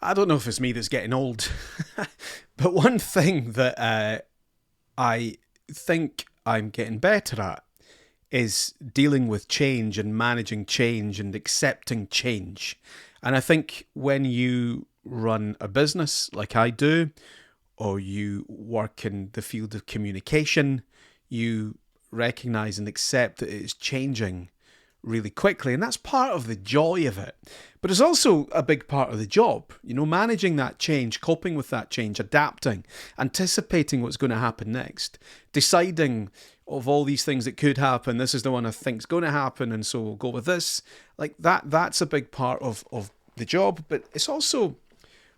I don't know if it's me that's getting old, but one thing that I think I'm getting better at is dealing with change and managing change and accepting change. And I think when you run a business like I do, or you work in the field of communication, you recognize and accept that it's changing really quickly. And that's part of the joy of it. But it's also a big part of the job, managing that change, coping with that change, adapting, anticipating what's going to happen next, deciding of all these things that could happen, this is the one I think's going to happen, and so we'll go with this. Like that's a big part of the job, but it's also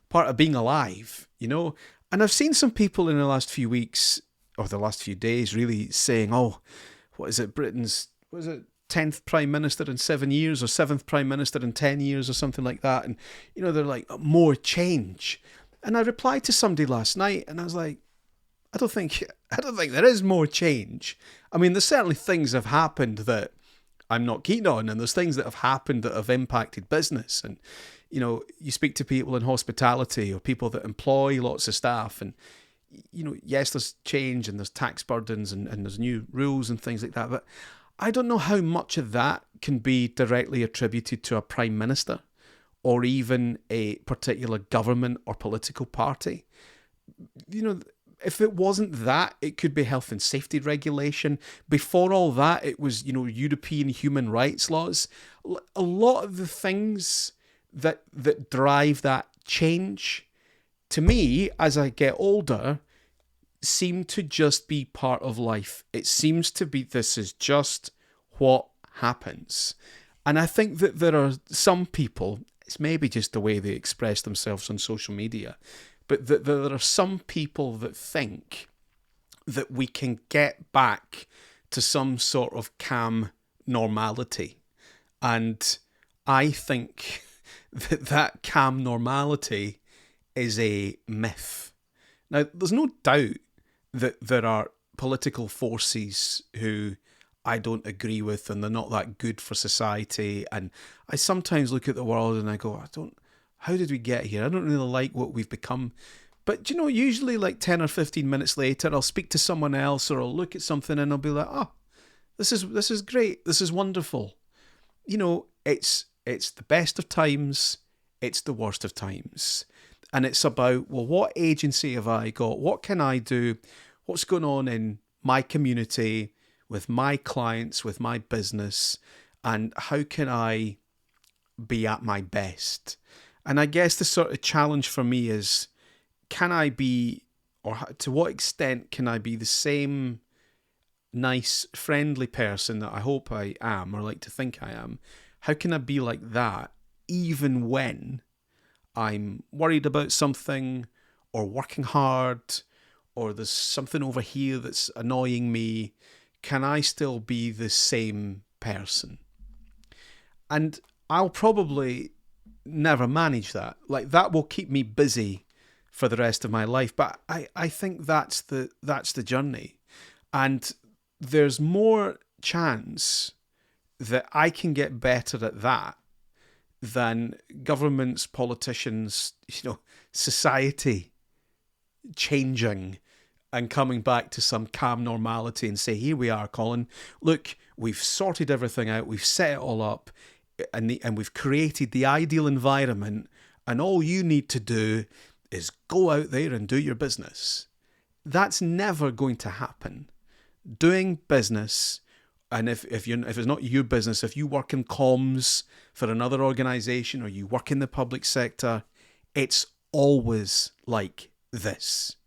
part of being alive. And I've seen some people in the last few weeks, or the last few days, really saying, oh, what is it, Britain's, 10th Prime Minister in 7 years, or 7th Prime Minister in 10 years, or something like that. And, they're like, more change. And I replied to somebody last night, and I was like, I don't think there is more change. I mean, there's certainly things that have happened that I'm not keen on, and there's things that have happened that have impacted business. And, you speak to people in hospitality or people that employ lots of staff, and, yes, there's change and there's tax burdens and there's new rules and things like that, but I don't know how much of that can be directly attributed to a prime minister or even a particular government or political party. If it wasn't that, it could be health and safety regulation. Before all that, it was, European human rights laws. A lot of the things that drive that change, to me, as I get older, seem to just be part of life. It seems to be, this is just what happens. And I think that there are some people, it's maybe just the way they express themselves on social media, but that there are some people that think that we can get back to some sort of calm normality. And I think that calm normality is a myth. Now, there's no doubt that there are political forces who I don't agree with, and they're not that good for society. And I sometimes look at the world and I go, how did we get here? I don't really like what we've become. But, usually like 10 or 15 minutes later, I'll speak to someone else, or I'll look at something and I'll be like, oh, this is great. This is wonderful. It's the best of times. It's the worst of times. And it's about, well, what agency have I got? What can I do? What's going on in my community, with my clients, with my business? And how can I be at my best? And I guess the sort of challenge for me is, can I be, or to what extent can I be the same nice, friendly person that I hope I am, or like to think I am? How can I be like that even when I'm worried about something, or working hard, or there's something over here that's annoying me? Can I still be the same person? And I'll probably never manage that. Like, that will keep me busy for the rest of my life. But I think that's the journey. And there's more chance that I can get better at that than governments, politicians, society changing and coming back to some calm normality and say, here we are, Colin. Look, we've sorted everything out. We've set it all up, and we've created the ideal environment. And all you need to do is go out there and do your business. That's never going to happen. Doing business, and if it's not your business, if you work in comms for another organisation, or you work in the public sector, it's always like this.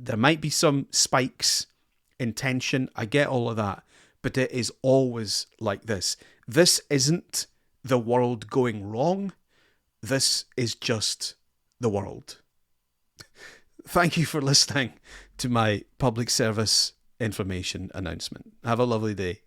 There might be some spikes in tension. I get all of that. But it is always like this. This isn't the world going wrong. This is just the world. Thank you for listening to my public service information announcement. Have a lovely day.